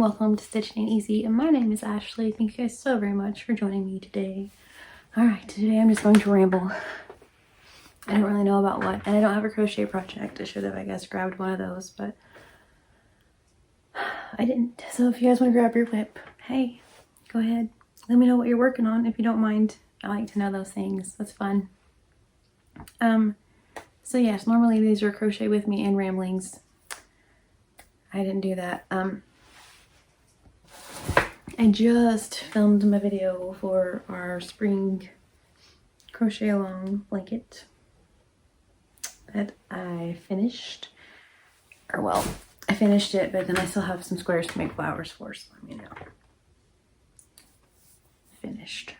welcome to Stitching Easy. My name is Ashley. Thank you guys so very much for joining me today. Alright, today I'm just going to ramble. I don't really know about what, and I don't have a crochet project. I should have, I guess, grabbed one of those, but I didn't. So if you guys want to grab your whip, hey, go ahead. Let me know what you're working on if you don't mind. I like to know those things. That's fun. So yes, normally these are crochet with me and ramblings. I didn't do that. I just filmed my video for our spring crochet along blanket that I finished. Or well, I finished it, but then I still have some squares to make flowers for, so let me know. Finished.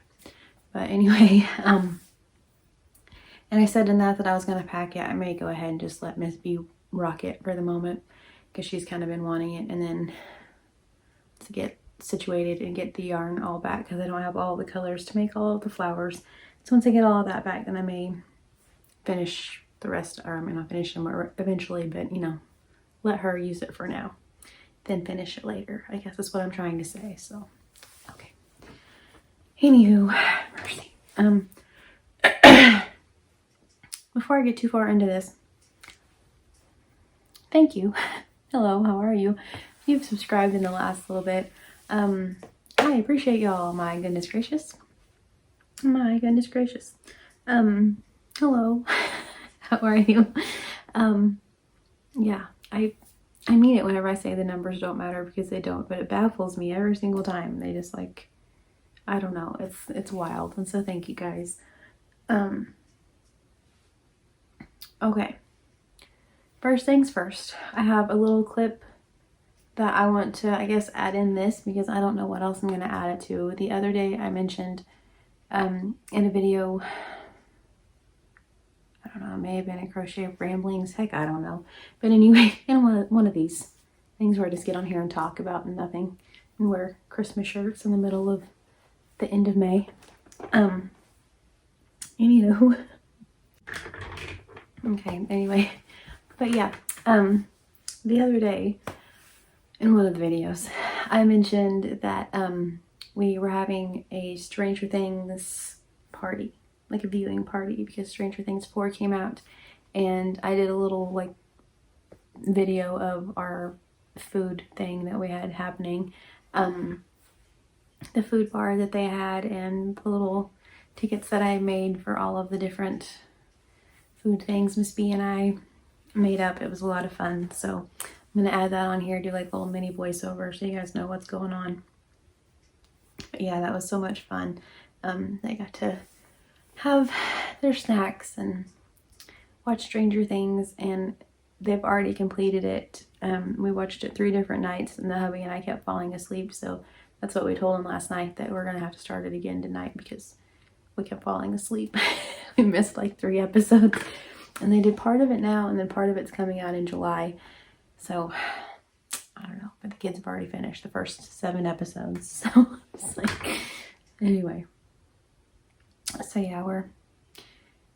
But anyway, and I said in that I was going to pack it. I may go ahead and just let Miss B rock it for the moment because she's kind of been wanting it, and then to get situated and get the yarn all back because I don't have all the colors to make all of the flowers. So once I get all of that back, then I may finish the rest, or I may not finish them eventually, but you know, let her use it for now, then finish it later, I guess is what I'm trying to say. So okay, anywho, mercy. Before I get too far into this, thank you. Hello, how are you? If you've subscribed in the last little bit, I appreciate y'all. My goodness gracious. My goodness gracious. Hello. How are you? Yeah, I mean it whenever I say the numbers don't matter, because they don't, but it baffles me every single time. They just like, I don't know, it's wild. And so thank you guys. Okay. First things first, I have a little clip that I want to, I guess, add in this because I don't know what else I'm going to add it to. The other day I mentioned in a video, I don't know, it may have been a crochet ramblings, heck, I don't know. But anyway, in one of these things where I just get on here and talk about nothing and wear Christmas shirts in the middle of the end of May. Anywho. Okay, anyway. But yeah, the other day in one of the videos, I mentioned that we were having a Stranger Things party, like a viewing party, because Stranger Things 4 came out, and I did a little like video of our food thing that we had happening, the food bar that they had, and the little tickets that I made for all of the different food things Miss B and I made up. It was a lot of fun, so I'm gonna add that on here, do like a little mini voiceover so you guys know what's going on. But yeah, that was so much fun. They got to have their snacks and watch Stranger Things, and they've already completed it. We watched it 3 different nights, and the hubby and I kept falling asleep, so that's what we told him last night, that we're gonna have to start it again tonight because we kept falling asleep. We missed like 3 episodes. And they did part of it now, and then part of it's coming out in July. So, I don't know. But the kids have already finished the first 7 episodes. So, it's like, anyway. So, yeah, we're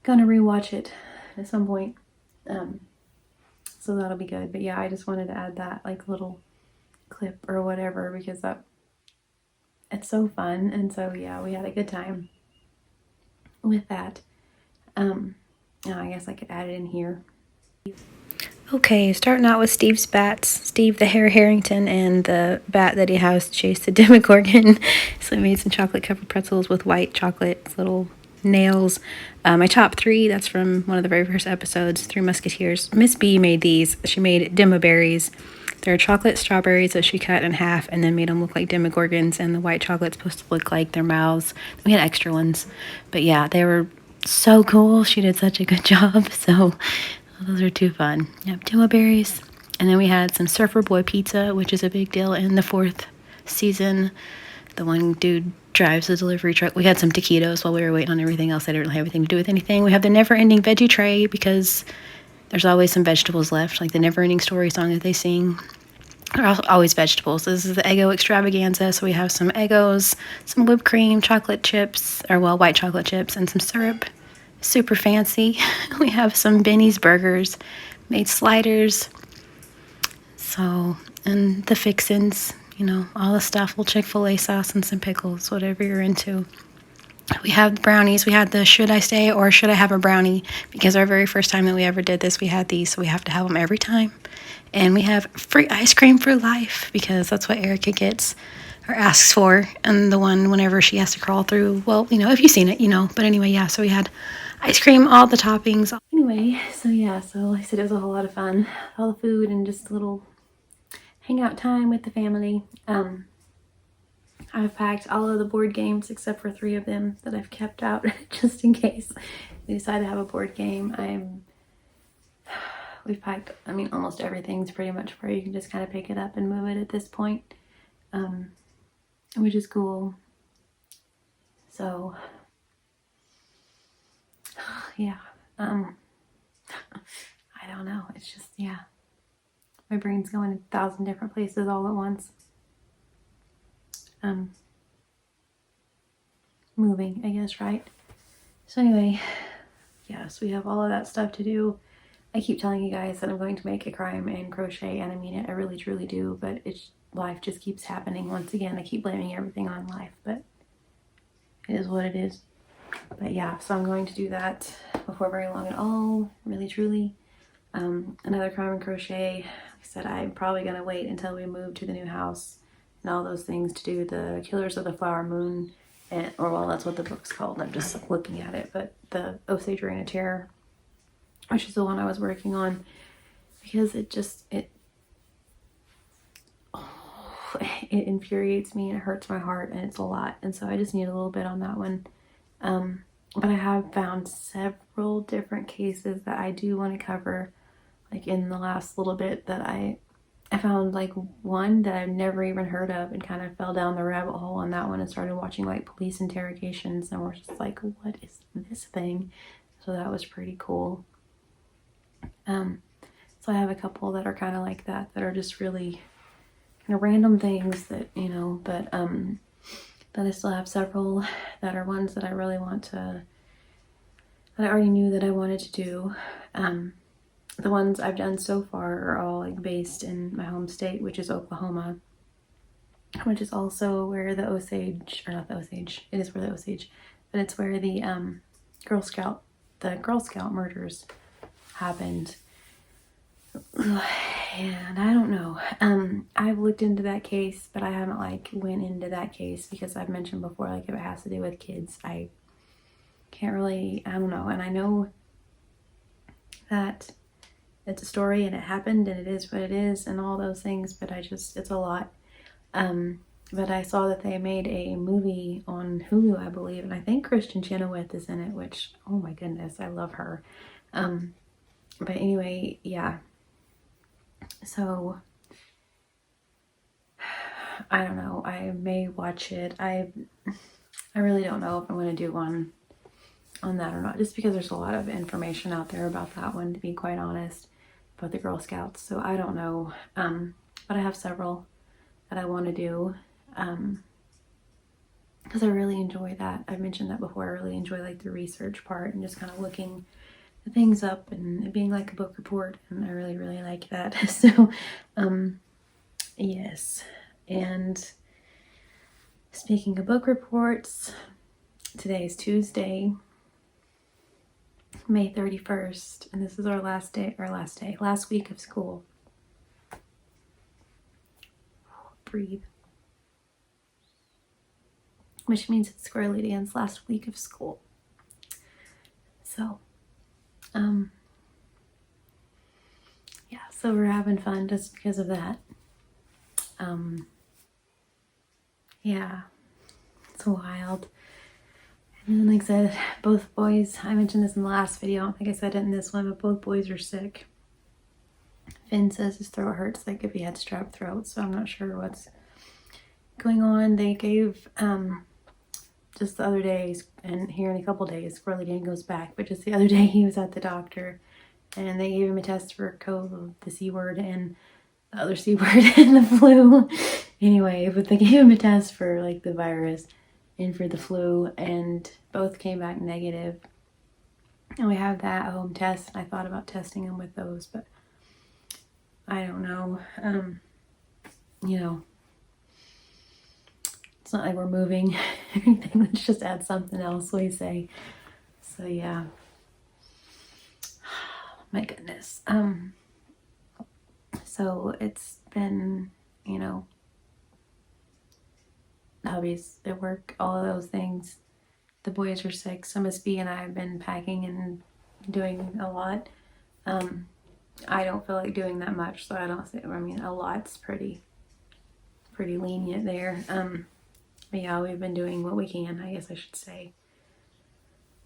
gonna rewatch it at some point. So, that'll be good. But yeah, I just wanted to add that, like, little clip or whatever, because it's so fun. And so, yeah, we had a good time with that. I guess I could add it in here. Okay, starting out with Steve's bats. Steve the Harrington, and the bat that he has chased the Demogorgon. So I made some chocolate covered pretzels with white chocolate little nails. My top 3, that's from one of the very first episodes, 3 Musketeers. Miss B made these. She made Demoberries. They're chocolate strawberries that she cut in half and then made them look like Demogorgons, and the white chocolate's supposed to look like their mouths. We had extra ones, but yeah, they were so cool. She did such a good job. So those are too fun. Yep, Demoberries. And then we had some Surfer Boy pizza, which is a big deal in the 4th season. The one dude drives the delivery truck. We had some taquitos while we were waiting on everything else that didn't really have anything to do with anything. We have the Never Ending Veggie Tray because there's always some vegetables left, like the Never Ending Story song that they sing. There are always vegetables. This is the Eggo extravaganza, so we have some Eggos, some whipped cream, chocolate chips, or well, white chocolate chips, and some syrup. Super fancy. We have some Benny's burgers, made sliders. So, and the fixins, you know, all the stuff. Well, Chick-fil-A sauce and some pickles, whatever you're into. We have brownies. We had the should I stay or should I have a brownie? Because our very first time that we ever did this, we had these, so we have to have them every time. And we have free ice cream for life because that's what Erica gets or asks for. And the one whenever she has to crawl through, well, you know, if you've seen it, you know. But anyway, yeah, so we had ice cream, all the toppings. Anyway, so yeah, so like I said, it was a whole lot of fun. All the food and just a little hangout time with the family. I've packed all of the board games except for 3 of them that I've kept out just in case we decide to have a board game. We've packed, I mean, almost everything's pretty much where you can just kind of pick it up and move it at this point, which is cool. So, yeah, I don't know. It's just, yeah, my brain's going 1,000 different places all at once. Moving, I guess, right? So anyway, yes, we have all of that stuff to do. I keep telling you guys that I'm going to make a crime and crochet, and I mean it, I really truly do, but life just keeps happening. Once again, I keep blaming everything on life, but it is what it is. But yeah, so I'm going to do that before very long at all, really truly. Another crime and crochet. Like I said, I'm probably going to wait until we move to the new house and all those things to do the Killers of the Flower Moon, or well, that's what the book's called. I'm just looking at it, but the Osage Arena Terror, which is the one I was working on, because it infuriates me and it hurts my heart and it's a lot, and so I just need a little bit on that one. But I have found several different cases that I do want to cover, like in the last little bit that I found like one that I've never even heard of and kind of fell down the rabbit hole on that one and started watching like police interrogations, and we're just like, what is this thing? So that was pretty cool. So I have a couple that are kind of like that are just really kind of random things that, you know, but I still have several that are ones that I really want to, that I already knew that I wanted to do. The ones I've done so far are all like based in my home state, which is Oklahoma, which is also where the Osage, or not the Osage, it is where the Osage, but it's where the Girl Scout murders happened. And I don't know. I've looked into that case, but I haven't like went into that case because I've mentioned before, like if it has to do with kids, I can't really, I don't know. And I know that it's a story and it happened and it is what it is and all those things, but it's a lot. But I saw that they made a movie on Hulu, I believe, and I think Kristen Chenoweth is in it, which, oh my goodness, I love her. But anyway, yeah. So, I don't know. I may watch it. I really don't know if I'm going to do one on that or not, just because there's a lot of information out there about that one, to be quite honest, about the Girl Scouts. So I don't know. But I have several that I want to do, because I really enjoy that. I've mentioned that before. I really enjoy like the research part and just kind of looking the things up and being like a book report, and I really, really like that. So, yes. And speaking of book reports, today is Tuesday, May 31st, and this is our last week of school. Breathe. Which means it's Squirrely Dan's last week of school. So, yeah, so we're having fun just because of that. Yeah, it's wild. And then, like I said, both boys, I mentioned this in the last video, I don't think I said it in this one, but both boys are sick. Finn says his throat hurts like if he had strep throat, so I'm not sure what's going on. They gave, just the other day, and here in a couple days, Squirrely Dan goes back, but just the other day he was at the doctor, and they gave him a test for COVID, the C word, and the other C word, and the flu. Anyway, but they gave him a test for like the virus and for the flu, and both came back negative. And we have that home test, and I thought about testing him with those, but I don't know. You know, not like we're moving or anything. Let's just add something else, we say. So yeah. My goodness. So it's been, you know, hobbies at work, all of those things. The boys are sick, so Miss B and I have been packing and doing a lot. I don't feel like doing that much, so I don't say, I mean, a lot's pretty lenient there. But yeah, we've been doing what we can, I guess I should say.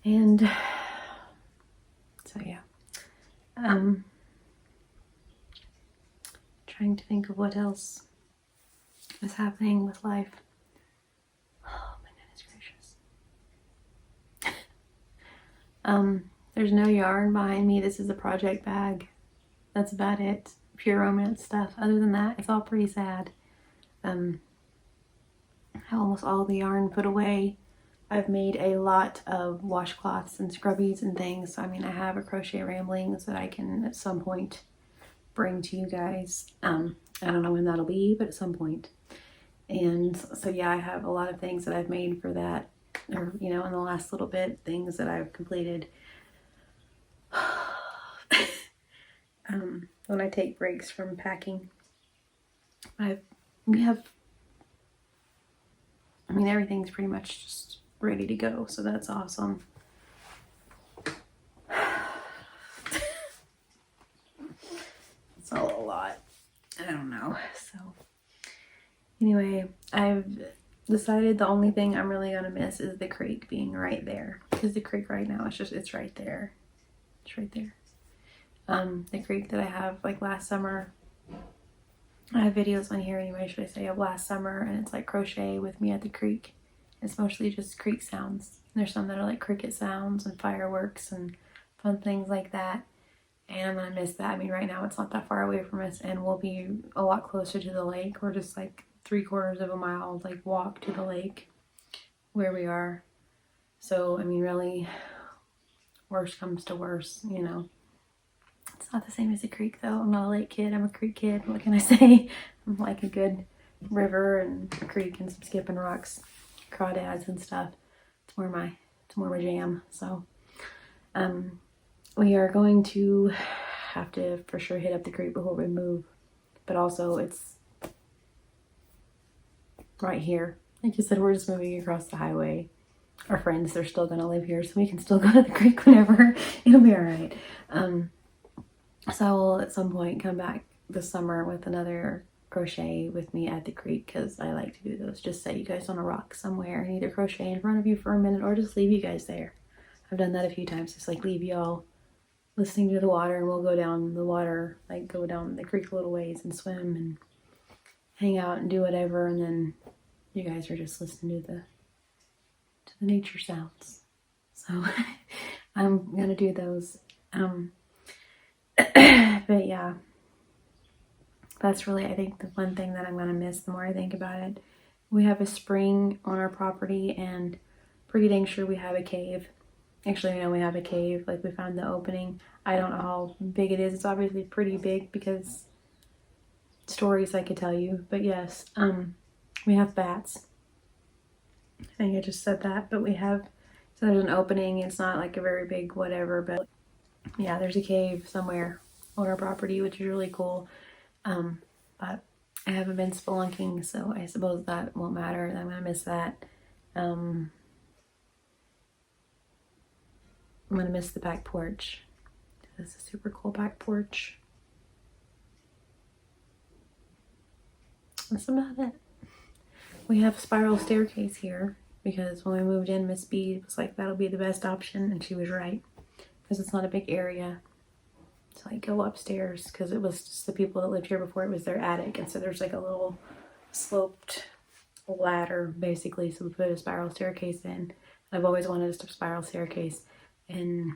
And so yeah. Trying to think of what else is happening with life. Oh my goodness gracious. There's no yarn behind me. This is a project bag. That's about it. Pure romance stuff. Other than that, it's all pretty sad. I have almost all the yarn put away. I've made a lot of washcloths and scrubbies and things. So, I mean, I have a crochet ramblings that I can at some point bring to you guys. I don't know when that'll be, but at some point. And so yeah, I have a lot of things that I've made for that, or you know, in the last little bit, things that I've completed. When I take breaks from packing, everything's pretty much just ready to go, so that's awesome. It's all a lot. I don't know. So anyway, I've decided the only thing I'm really gonna miss is the creek being right there, because the creek right now it's right there. It's right there. The creek that I have, like last summer, I have videos on here anyway, should I say, of last summer, and it's like crochet with me at the creek. It's mostly just creek sounds. There's some that are like cricket sounds and fireworks and fun things like that. And I'm gonna miss that. I mean, right now it's not that far away from us, and we'll be a lot closer to the lake. We're just like 3/4 of a mile like walk to the lake where we are. So I mean, really, worst comes to worst, you know. It's not the same as a creek though. I'm not a lake kid, I'm a creek kid. What can I say? I'm like a good river and a creek and some skipping rocks, crawdads and stuff. It's more my jam. So we are going to have to for sure hit up the creek before we move. But also it's right here. Like you said, we're just moving across the highway. Our friends, they're still gonna live here, so we can still go to the creek whenever. It'll be all right. So I will at some point come back this summer with another crochet with me at the creek, because I like to do those. Just set you guys on a rock somewhere and either crochet in front of you for a minute or just leave you guys there. I've done that a few times. Just like leave y'all listening to the water, and we'll go down the water, like go down the creek a little ways and swim and hang out and do whatever, and then you guys are just listening to the nature sounds. So I'm gonna do those. But yeah, that's really, I think, the one thing that I'm gonna miss the more I think about it. We have a spring on our property, and pretty dang sure we have a cave. Actually, you know, we have a cave. Like, we found the opening. I don't know how big it is. It's obviously pretty big because stories I could tell you. But yes, we have bats. I think I just said that, but we have, so there's an opening. It's not like a very big whatever, but yeah, there's a cave somewhere on our property, which is really cool. But I haven't been spelunking, so I suppose that won't matter. I'm gonna miss that. I'm gonna miss the back porch. This is a super cool back porch. That's about it. We have a spiral staircase here because when we moved in, Miss B was like, that'll be the best option, and she was right, because it's not a big area to like go upstairs, because it was just the people that lived here before, it was their attic, and so there's like a little sloped ladder basically, so we put a spiral staircase in. I've always wanted a spiral staircase, and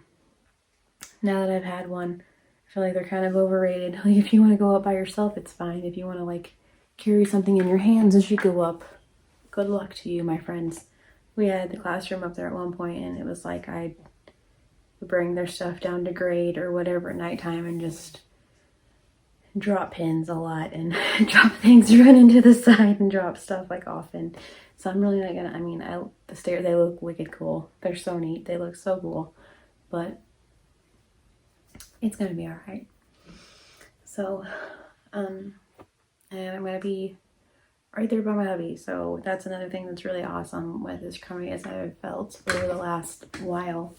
now that I've had one, I feel like they're kind of overrated. Like, if you want to go up by yourself, it's fine. If you want to like carry something in your hands as you go up, good luck to you, my friends. We had the classroom up there at one point, and it was like I'd bring their stuff down to grade or whatever at nighttime and just drop pins a lot and drop things, run into the side and drop stuff like often. So I'm really not gonna, I mean, the stairs, they look wicked cool. They're so neat. They look so cool. But it's gonna be all right. So, and I'm gonna be right there by my hubby. So that's another thing that's really awesome with this crummy as I've felt over the last while.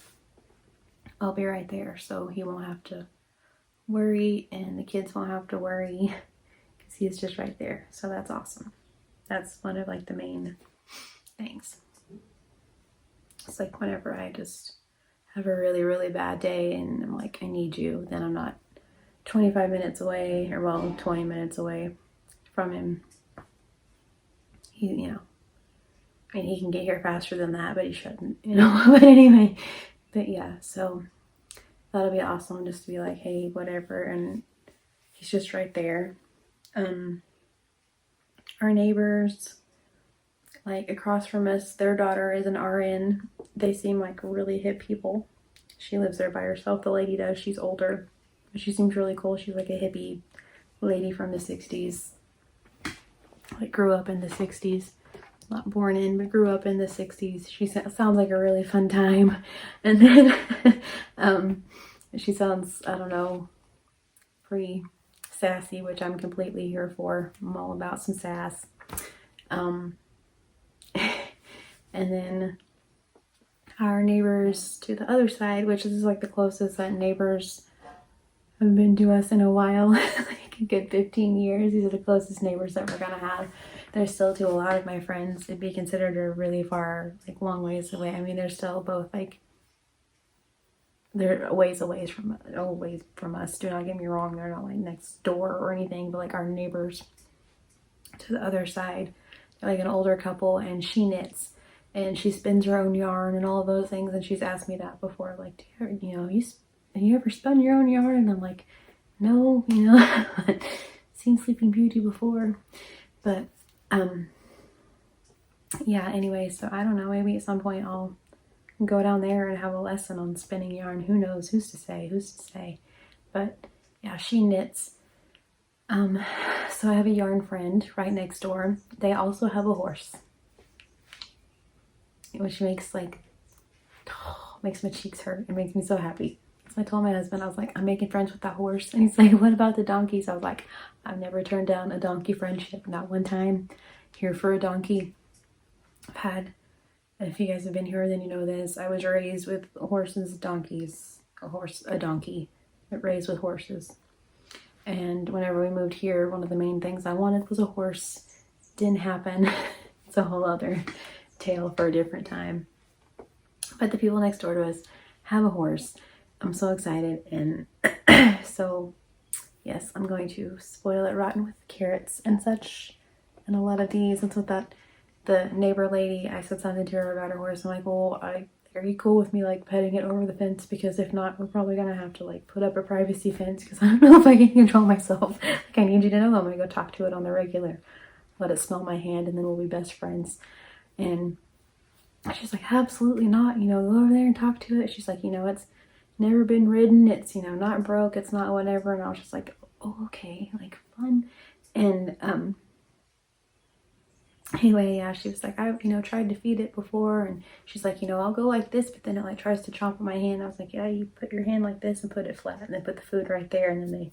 I'll be right there, so he won't have to worry and the kids won't have to worry because he's just right there. So that's awesome. That's one of like the main things. It's like whenever I just have a really, really bad day and I'm like, I need you, then I'm not 25 minutes away, or well, 20 minutes away from him. He, you know, I mean, he can get here faster than that, but he shouldn't, you know. But anyway, but yeah, so that'll be awesome just to be like, hey, whatever, and he's just right there. Our neighbors, like across from us, their daughter is an RN. They seem like really hip people. She lives there by herself, the lady does. She's older, but she seems really cool. She's like a hippie lady from the 60s. Like grew up in the 60s. Not born in, but grew up in the 60s. She sounds like a really fun time. And then she sounds, I don't know, pretty sassy, which I'm completely here for. I'm all about some sass. And then our neighbors to the other side, which is like the closest that neighbors have been to us in a while, like a good 15 years. These are the closest neighbors that we're gonna have. They're still to a lot of my friends. It'd be considered a really far, like long ways away. I mean, they're still both like, they're ways from us. Do not get me wrong. They're not like next door or anything, but like our neighbors to the other side. They're like an older couple, and she knits and she spins her own yarn and all of those things. And she's asked me that before, like, have you ever spun your own yarn? And I'm like, no, you know, seen Sleeping Beauty before, but yeah, anyway, so I don't know, maybe at some point I'll go down there and have a lesson on spinning yarn. Who knows? Who's to say? But yeah, she knits. So I have a yarn friend right next door. They also have a horse, which makes like, makes my cheeks hurt. It makes me so happy. So I told my husband, I was like, I'm making friends with that horse. And he's like, what about the donkeys? I was like, I've never turned down a donkey friendship, not one time. Here for a donkey. I've had, if you guys have been here, then you know this. I was raised with horses, donkeys, a donkey, but raised with horses. And whenever we moved here, one of the main things I wanted was a horse. Didn't happen. It's a whole other tale for a different time. But the people next door to us have a horse. I'm so excited. And so, yes, I'm going to spoil it rotten with carrots and such. And a lot of these. That's what the neighbor lady, I said something to her about her horse. I'm like, well, are you cool with me like petting it over the fence? Because if not, we're probably gonna have to like put up a privacy fence, because I don't know if I can control myself. Like, I need you to know I'm gonna go talk to it on the regular. Let it smell my hand, and then we'll be best friends. And she's like, absolutely not. You know, go over there and talk to it. She's like, you know, it's never been ridden. It's, you know, not broke. It's not whatever. And I was just like, oh, okay, like fun. And anyway, yeah, she was like, I, you know, tried to feed it before, and she's like, you know, I'll go like this, but then it like tries to chomp at my hand. I was like, yeah, you put your hand like this and put it flat, and then put the food right there, and then they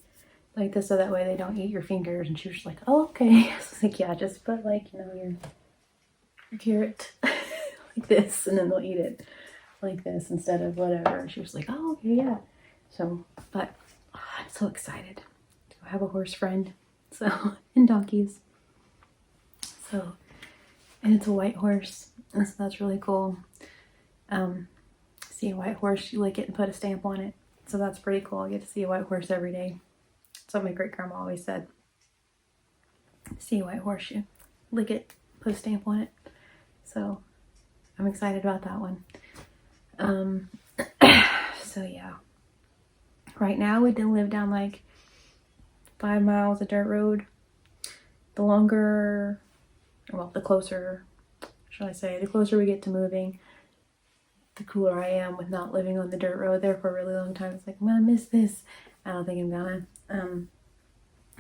like this so that way they don't eat your fingers. And she was like, oh, okay. I was like, yeah, just put like, you know, your carrot like this, and then they'll eat it like this instead of whatever. She was like, oh, okay, yeah. So, but I'm so excited to have a horse friend. So, and donkeys. So, and it's a white horse, and so that's really cool. See a white horse, you lick it and put a stamp on it. So that's pretty cool. I get to see a white horse every day. That's what my great grandma always said. See a white horse, you lick it, put a stamp on it. So I'm excited about that one. So yeah. Right now we live down like 5 miles of dirt road. The closer, should I say, the closer we get to moving, the cooler I am with not living on the dirt road there for a really long time. It's like, I'm gonna miss this. I don't think I'm gonna.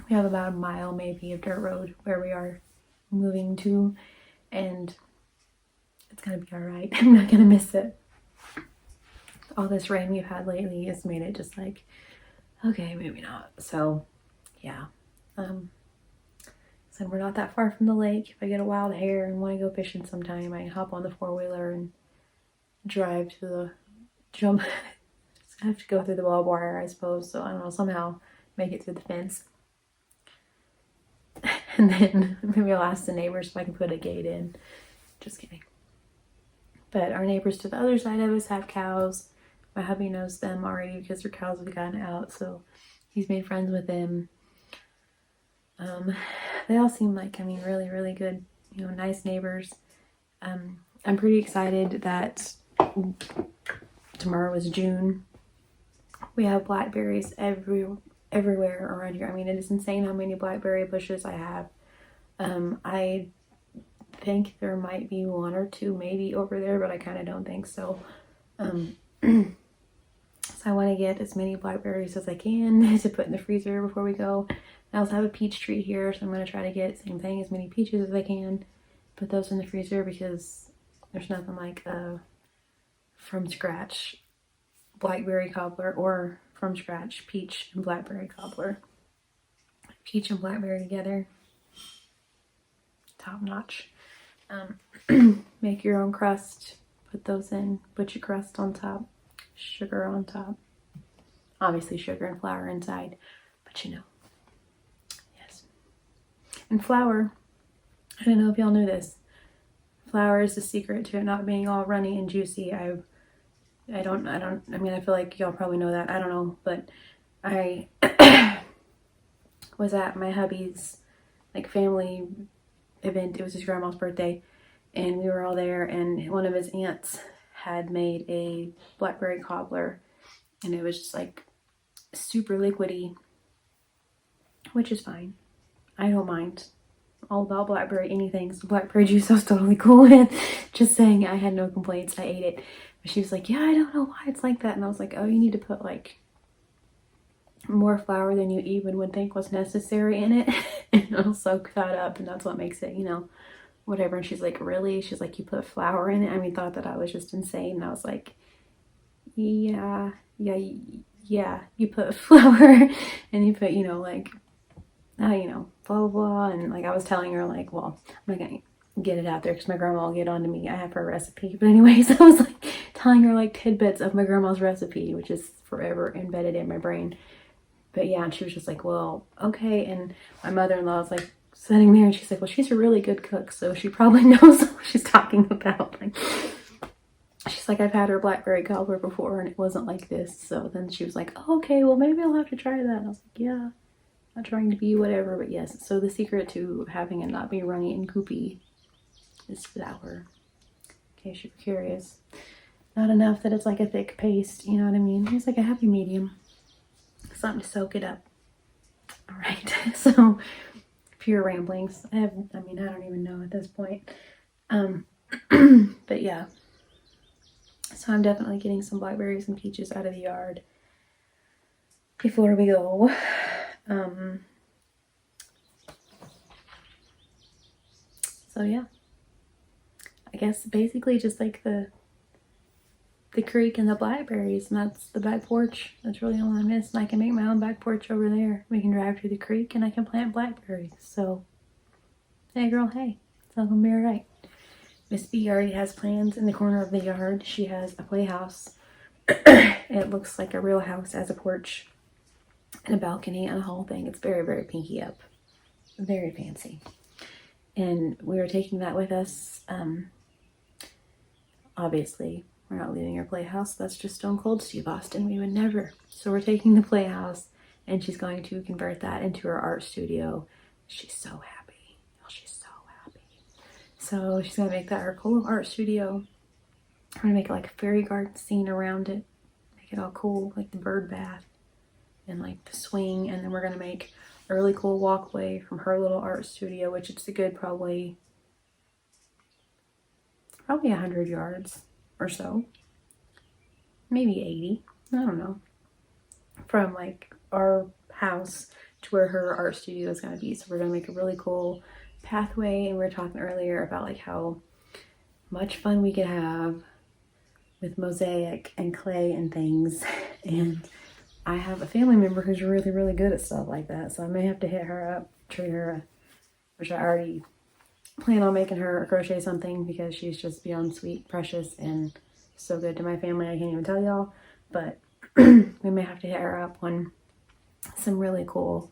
We have about a mile maybe of dirt road where we are moving to, and it's gonna be all right. I'm not gonna miss it. All this rain we've had lately has made it just like, okay, maybe not. So yeah. So we're not that far from the lake. If I get a wild hair and want to go fishing sometime, I can hop on the 4-wheeler and drive to the jump. I have to go through the barbed wire, I suppose. So I don't know, somehow make it through the fence. And then maybe I'll ask the neighbors if I can put a gate in. Just kidding. But our neighbors to the other side of us have cows. My hubby knows them already because their cows have gotten out. So he's made friends with them. They all seem like, I mean, really, really good, you know, nice neighbors. I'm pretty excited that tomorrow is June. We have blackberries everywhere around here. I mean, it is insane how many blackberry bushes I have. I think there might be 1 or 2 maybe over there, but I kind of don't think so. So I want to get as many blackberries as I can to put in the freezer before we go. I also have a peach tree here, so I'm going to try to get, same thing, as many peaches as I can. Put those in the freezer because there's nothing like from scratch blackberry cobbler or from scratch peach and blackberry cobbler. Peach and blackberry together, top notch. Make your own crust, put those in, put your crust on top, sugar on top. Obviously sugar and flour inside, but you know. Yes. And flour, I don't know if y'all knew this. Flour is the secret to it not being all runny and juicy. I mean, I feel like y'all probably know that. I don't know, but I was at my hubby's like family event. It was his grandma's birthday, and we were all there, and one of his aunts had made a blackberry cobbler, and it was just like super liquidy, which is fine. I don't mind. All about blackberry anything. So blackberry juice I was totally cool with. Just saying, I had no complaints. I ate it. But she was like, yeah, I don't know why it's like that. And I was like, oh, you need to put like more flour than you even would think was necessary in it. And it'll soak that up, and that's what makes it, you know, whatever. And she's like, really? She's like, you put flour in it? I mean, thought that I was just insane. And I was like, yeah, you put flour and you put, you know, like, you know, blah, blah, blah. And like, I was telling her like, well, I'm not gonna get it out there because my grandma will get on to me. I have her recipe. But anyways, I was like telling her like tidbits of my grandma's recipe, which is forever embedded in my brain. But yeah, and she was just like, well, okay. And my mother-in-law was like sitting there, and she's like, well, she's a really good cook, so she probably knows what she's talking about. Like, she's like, I've had her blackberry cobbler before, and it wasn't like this. So then she was like, oh, okay, well, maybe I'll have to try that. And I was like, yeah, not trying to be whatever, but yes. So the secret to having it not be runny and goopy is flour, in case you're curious. Not enough that it's like a thick paste, you know what I mean? It's like a happy medium. Something to soak it up. All right, so pure ramblings. I don't even know at this point. But yeah. So I'm definitely getting some blackberries and peaches out of the yard before we go. So yeah. I guess basically just like the creek and the blackberries, and that's the back porch. That's really all I miss. And I can make my own back porch over there. We can drive to the creek and I can plant blackberries. So, hey girl, hey, it's all gonna be alright. Miss B already has plans in the corner of the yard. She has a playhouse. It looks like a real house, as a porch and a balcony and a whole thing. It's very, very pinky up. Very fancy. And we were taking that with us. Obviously, we're not leaving our playhouse. That's just stone cold Steve Austin. We would never. So we're taking the playhouse, and she's going to convert that into her art studio. She's so happy. Oh, she's so happy. So she's going to make that her cool art studio. I'm going to make like a fairy garden scene around it. Make it all cool, like the bird bath and like the swing. And then we're going to make a really cool walkway from her little art studio, which it's a good probably 100 yards or so, maybe 80, I don't know, from like our house to where her art studio is going to be. So we're going to make a really cool pathway. And we were talking earlier about like how much fun we could have with mosaic and clay and things. And I have a family member who's really, really good at stuff like that. So I may have to hit her up, treat her, which I already plan on making her crochet something because she's just beyond sweet, precious, and so good to my family. I can't even tell y'all, but we may have to hit her up on some really cool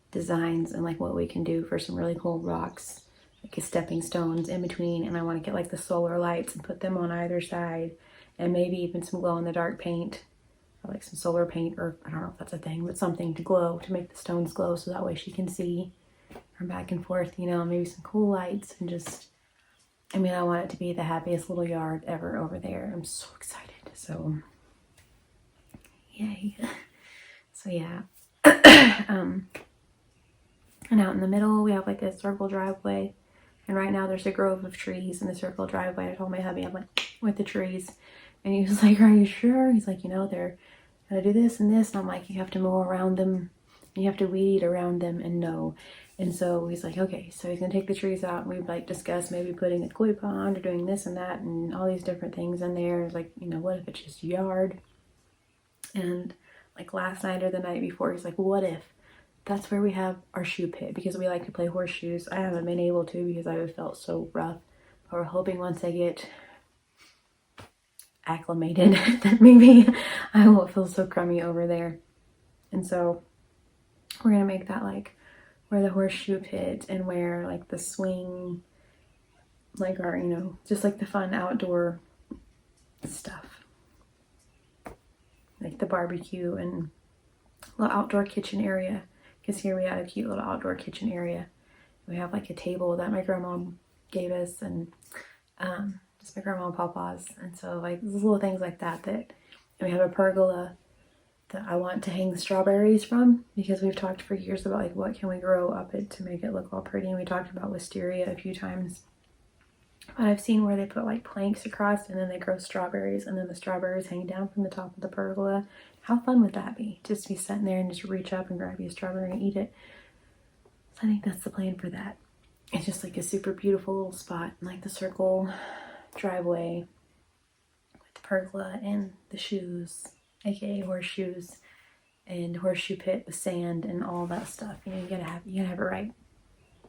designs and like what we can do for some really cool rocks, like stepping stones in between. And I want to get like the solar lights and put them on either side, and maybe even some glow in the dark paint, or like some solar paint, or I don't know if that's a thing, but something to glow, to make the stones glow, so that way she can see her back and forth, you know, maybe some cool lights. And just, I mean, I want it to be the happiest little yard ever over there. I'm so excited. So yay. So yeah. And out in the middle we have like a circle driveway, and right now there's a grove of trees in the circle driveway. I told my hubby, I'm like, with the trees, and he was like, are you sure? He's like, you know, they're gonna do this and this, and I'm like, you have to mow around them, and you have to weed around them, and no. And so he's like, okay, so he's gonna take the trees out, and we've like discussed maybe putting a koi pond or doing this and that and all these different things in there. It's like, you know, what if it's just yard? And like last night or the night before, he's like, what if that's where we have our shoe pit, because we like to play horseshoes. I haven't been able to because I felt so rough, but we're hoping once I get acclimated that maybe I won't feel so crummy over there. And so we're gonna make that like where the horseshoe pit, and where like the swing, like our, you know, just like the fun outdoor stuff, like the barbecue and little outdoor kitchen area. Because here we have a cute little outdoor kitchen area. We have like a table that my grandma gave us, and just my grandma and papa's. And so like little things like that, and we have a pergola that I want to hang the strawberries from, because we've talked for years about like what can we grow up it to make it look all pretty. And we talked about wisteria a few times. But I've seen where they put like planks across, and then they grow strawberries, and then the strawberries hang down from the top of the pergola. How fun would that be? Just be sitting there and just reach up and grab you a strawberry and eat it. So I think that's the plan for that. It's just like a super beautiful little spot in like the circle driveway with the pergola and the shoes, aka horseshoes, and horseshoe pit with sand and all that stuff. You know, you gotta have it right.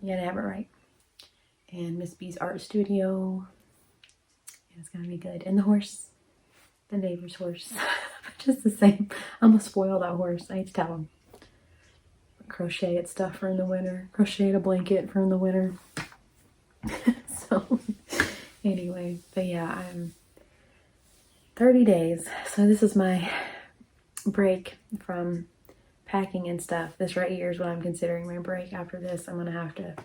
You gotta have it right. And Miss B's art studio. It's gonna be good. And the horse, the neighbor's horse. Just the same. I'm gonna spoil that horse. I need to tell him. Crochet at stuff for in the winter. Crochet a blanket for in the winter. So anyway, but yeah, I'm 30 days. So this is my break from packing and stuff. This right here is what I'm considering my break. After this, I'm gonna have to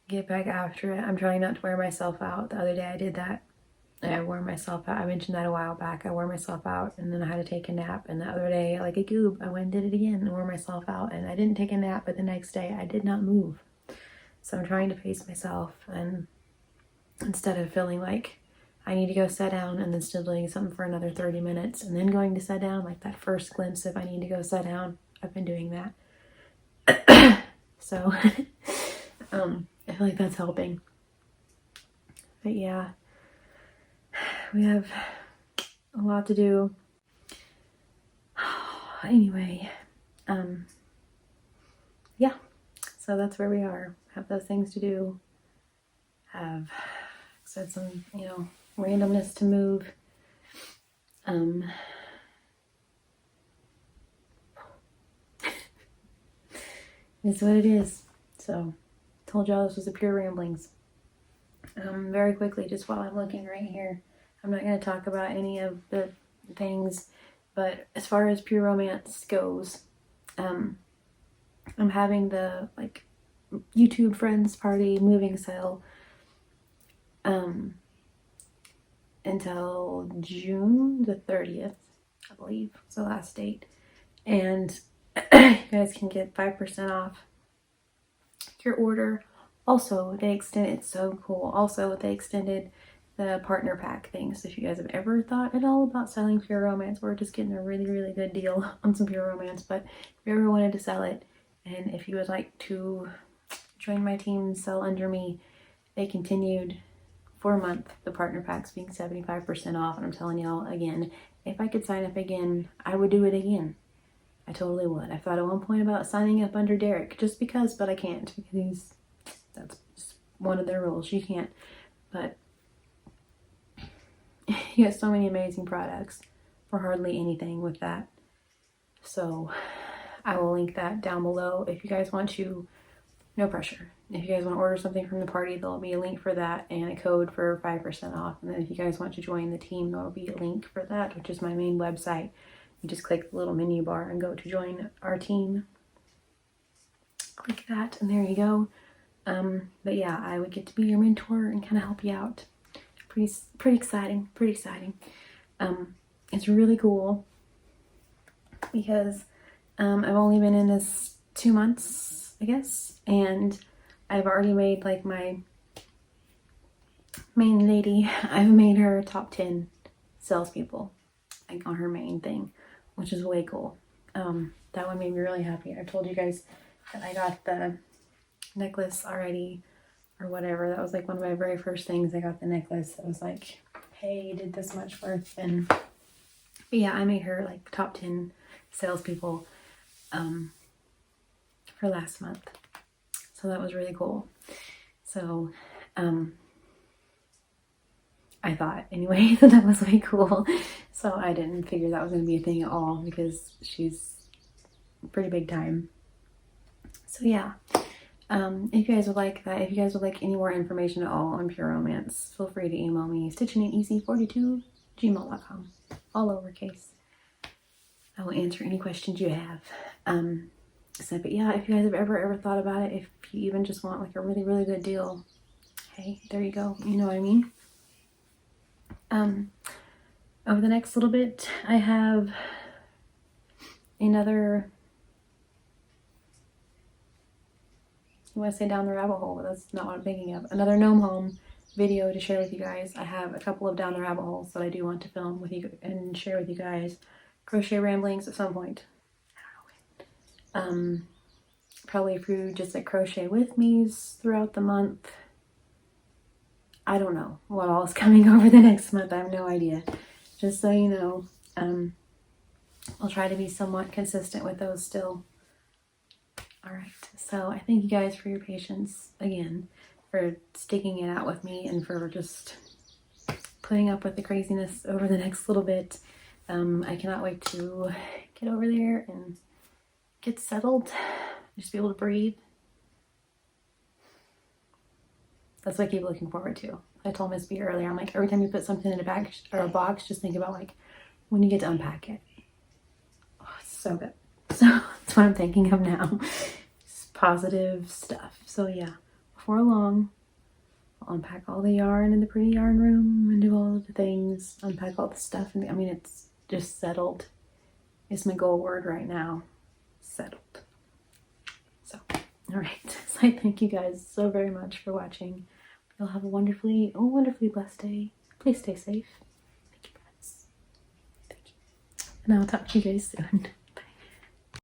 get back after it. I'm trying not to wear myself out. The other day I did that. I wore myself out. I mentioned that a while back. I wore myself out, and then I had to take a nap. And the other day, like a goob, I went and did it again and wore myself out. And I didn't take a nap, but the next day I did not move. So I'm trying to pace myself, and instead of feeling like I need to go sit down and then still doing something for another 30 minutes and then going to sit down, like that first glimpse of I need to go sit down, I've been doing that. So I feel like that's helping. But yeah, we have a lot to do. Anyway, yeah, so that's where we are. Have those things to do. Have said some, you know, randomness to move. It's what it is. So, told y'all this was a pure ramblings. Very quickly, just while I'm looking right here, I'm not going to talk about any of the things, but as far as pure romance goes, I'm having the like YouTube friends party moving sale until June the 30th, I believe, is the last date. And you guys can get 5% off your order. Also, they extended, it's so cool. Also, they extended the partner pack thing. So if you guys have ever thought at all about selling pure romance, we're just getting a really, really good deal on some pure romance. But if you ever wanted to sell it, and if you would like to join my team, sell under me, they continued for a month, the partner pack's being 75% off, and I'm telling y'all again, if I could sign up again, I would do it again. I totally would. I thought at one point about signing up under Derek just because, but I can't because that's just one of their rules. You can't. But you get so many amazing products for hardly anything with that. So I will link that down below if you guys want to. No pressure. If you guys want to order something from the party, there'll be a link for that and a code for 5% off. And then if you guys want to join the team, there'll be a link for that, which is my main website. You just click the little menu bar and go to join our team. Click that and there you go. But yeah, I would get to be your mentor and kind of help you out. Pretty exciting, pretty exciting. It's really cool because I've only been in this 2 months, I guess, and I've already made like my main lady, I've made her top 10 salespeople, like on her main thing, which is way cool. That one made me really happy. I told you guys that I got the necklace already or whatever. That was like one of my very first things. I got the necklace. It was like, hey, you did this much work. And but yeah, I made her like top 10 salespeople for last month. So that was really cool. So I thought anyway that was way cool. So I didn't figure that was going to be a thing at all because she's pretty big time. So yeah. If you guys would like that, if you guys would like any more information at all on Pure Romance, feel free to email me, stitchingandeasy42@gmail.com, all lowercase. I will answer any questions you have. But yeah, if you guys have ever thought about it, if you even just want like a really, really good deal, hey, there you go. You know what I mean? Over the next little bit, I have another, I want to say down the rabbit hole, but that's not what I'm thinking of. Another gnome home video to share with you guys. I have a couple of down the rabbit holes that I do want to film with you and share with you guys. Crochet ramblings at some point. I don't know when. Probably through just like crochet with me's throughout the month. I don't know what all is coming over the next month. I have no idea. Just so you know, I'll try to be somewhat consistent with those still. Alright, so I thank you guys for your patience again, for sticking it out with me and for just putting up with the craziness over the next little bit. I cannot wait to get over there and get settled, just be able to breathe. That's what I keep looking forward to. I told Miss B earlier, I'm like, every time you put something in a bag or a box, just think about like when you get to unpack it. Oh, it's so good. So that's what I'm thinking of now. Just positive stuff. So yeah, before long, I'll unpack all the yarn in the pretty yarn room and do all of the things, unpack all the stuff. And I mean, it's just settled. It's my goal word right now. Settled. So, all right. So I thank you guys so very much for watching. You'll have a wonderfully blessed day. Please stay safe. Thank you, guys. Thank you. And I'll talk to you guys soon.